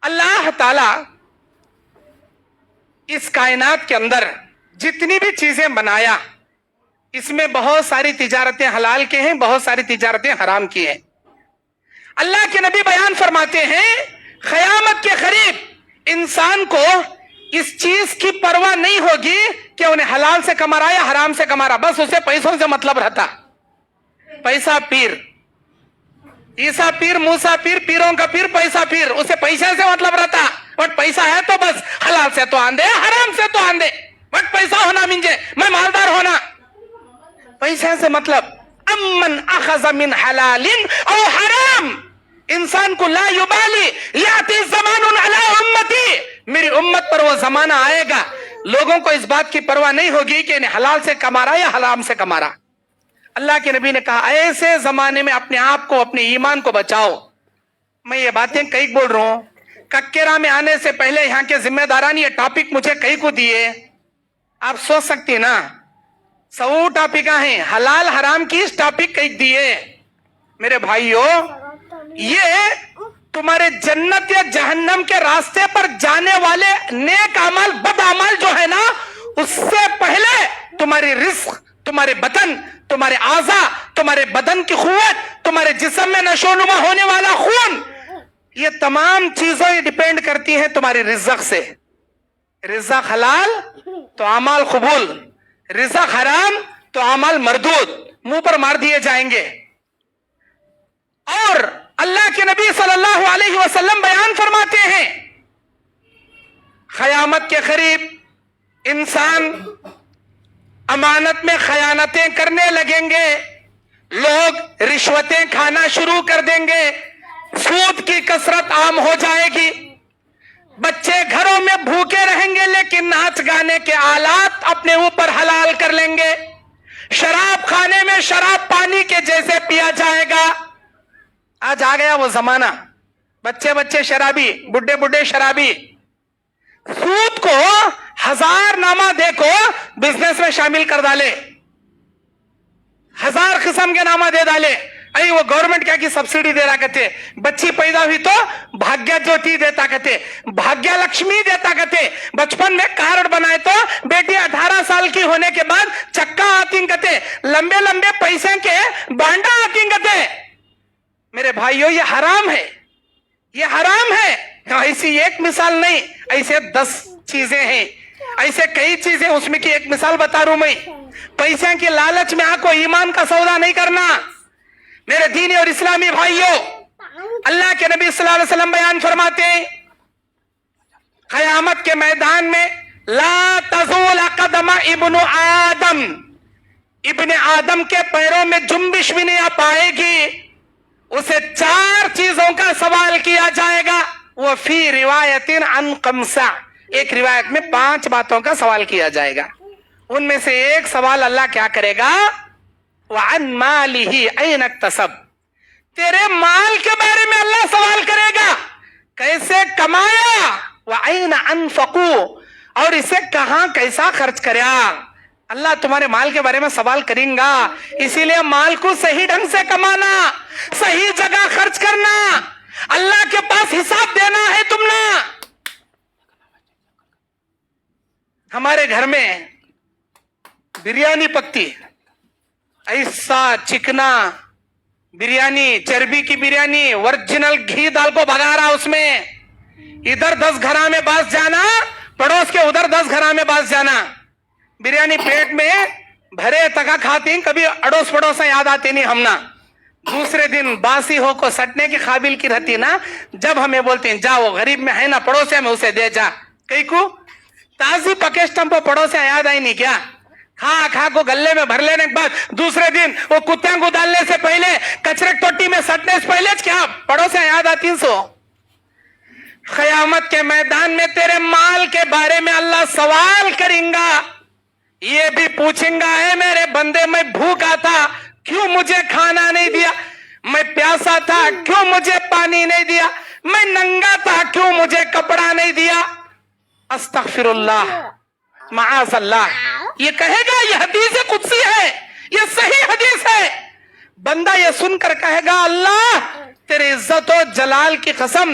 اللہ تعالیٰ اس کائنات کے اندر جتنی بھی چیزیں بنایا اس میں بہت ساری تجارتیں حلال کی ہیں, بہت ساری تجارتیں حرام کی ہیں. اللہ کے نبی بیان فرماتے ہیں قیامت کے قریب انسان کو اس چیز کی پرواہ نہیں ہوگی کہ انہیں حلال سے کما رہا یا حرام سے کما رہا, بس اسے پیسوں سے مطلب رہتا. پیسہ پیر, عیسیٰ پیر, موسیٰ پیر, پیروں کا پیر, پیسہ پیر, اسے پیسے سے مطلب رہتا. بٹ پیسہ ہے تو بس حلال سے تو آندے, حرام سے تو آندے, بٹ پیسہ ہونا منجے, میں مالدار ہونا, پیسے سے مطلب. امن اخذ من حلال او حرام, انسان کو لا یبالی یاتی زمان علی امتی, میری امت پر وہ زمانہ آئے گا لوگوں کو اس بات کی پرواہ نہیں ہوگی کہ انہیں حلال سے کما رہا یا حرام سے کما رہا. اللہ کے نبی نے کہا ایسے زمانے میں اپنے آپ کو, اپنے ایمان کو بچاؤ. میں یہ باتیں کئی بول رہا ہوں, ککیرا میں آنے سے پہلے یہاں کے ذمہ داران یہ ٹاپک مجھے کئی کو دیے. آپ سوچ سکتی نا, 100 ٹاپک ہیں, حلال حرام کی اس ٹاپک کئی دیے. میرے بھائیو, یہ تمہارے جنت یا جہنم کے راستے پر جانے والے نیک عمل بد عمل جو ہے نا, اس سے پہلے تمہاری رزق, تمہارے بدن, تمہارے اعضاء, تمہارے بدن کی قوت, تمہارے جسم میں نشو نما ہونے والا خون, یہ تمام چیزیں ڈیپینڈ کرتی ہیں تمہاری رزق سے. رزق حلال تو اعمال قبول, رزق حرام تو اعمال مردود, منہ پر مار دیے جائیں گے. اور اللہ کے نبی صلی اللہ علیہ وسلم بیان فرماتے ہیں قیامت کے قریب انسان امانت میں خیانتیں کرنے لگیں گے, لوگ رشوتیں کھانا شروع کر دیں گے, سود کی کثرت عام ہو جائے گی, بچے گھروں میں بھوکے رہیں گے لیکن ناچ گانے کے آلات اپنے اوپر حلال کر لیں گے, شراب خانے میں شراب پانی کے جیسے پیا جائے گا. آج آ گیا وہ زمانہ, بچے بچے شرابی, بڈھے بڈھے شرابی. سود کو 1000 نامہ دے کو بزنس میں شامل کر ڈالے, 1000 قسم کے نامہ دے ڈالے. ای وہ گورنمنٹ کیا کی سبسڈی دے رہا کہتے, بچی پیدا ہوئی تو بھاگیہ جوتی دیتا کہتے, بھاگیہ لکشمی دیتا کہتے, بچپن میں کارڈ بنائے تو بیٹی 18 سال کی ہونے کے بعد چکا آتی کہتے, لمبے لمبے پیسے کے بانڈا آتی کہتے. میرے بھائیو, یہ حرام ہے, یہ حرام ہے. ایسی ایک مثال نہیں, ایسے 10 چیزیں ہیں, ایسے کئی چیزیں. اس میں کی ایک مثال بتا رہا ہوں میں. پیسے کی لالچ میں آ کو ایمان کا سودا نہیں کرنا. میرے دینی اور اسلامی بھائیو, اللہ کے نبی صلی اللہ علیہ وسلم بیان فرماتے ہیں قیامت کے میدان میں لا تزول قدم ابن آدم, ابن آدم کے پیروں میں جنبش بھی نہیں آ پائے گی, اسے 4 چیزوں کا سوال کیا جائے گا. وہ فی روایت عن خمسہ, ایک روایت میں 5 باتوں کا سوال کیا جائے گا. ان میں سے ایک سوال اللہ کیا کرے گا, وعن مالہ این اکتسب, تیرے مال کے بارے میں اللہ سوال کرے گا, کیسے کمایا, وعین انفقو, اور اسے کہاں کیسا خرچ کریا. اللہ تمہارے مال کے بارے میں سوال کریں گا. اسی لیے مال کو صحیح ڈھنگ سے کمانا, صحیح جگہ خرچ کرنا, اللہ کے پاس حساب دینا ہے تم نے. ہمارے گھر میں بریانی پکتی, ایسا چکنا بریانی, چربی کی بریانی, ورجنل گھی ڈال کو بھگا رہا اس میں. ادھر 10 گھرا میں باز جانا, پڑوس کے ادھر 10 گھرا میں باز جانا. بریانی پیٹ میں بھرے تکا کھاتی, کبھی اڑوس پڑوس یاد آتے نہیں ہم نا. دوسرے دن باسی ہو کو سٹنے کے قابل کی رہتی نا, جب ہمیں بولتے ہیں جا وہ غریب میں ہے نا پڑوسے میں اسے دے جا. کئی کو تازی پکیسٹم پہ پڑوسے یاد آئی نہیں کیا, کھا کھا کو گلے میں بھر لینے کے بعد دوسرے دن وہ کتوں کو ڈالنے سے پہلے کچرے ٹوٹی میں سٹنے سے پہلے کیا پڑوسے یاد آتی. سو قیامت کے میدان میں تیرے مال کے بارے میں اللہ سوال کریں گا, یہ بھی پوچھیں گا اے میرے بندے میں بھوکا تھا کیوں مجھے کھانا نہیں دیا, میں پیاسا تھا کیوں مجھے پانی نہیں دیا, میں ننگا تھا کیوں مجھے کپڑا نہیں دیا. استغفر اللہ, معاذ اللہ, یہ کہے گا. یہ حدیث قدسی ہے, یہ صحیح حدیث ہے. بندہ یہ سن کر کہے گا اللہ تیرے عزت و جلال کی قسم,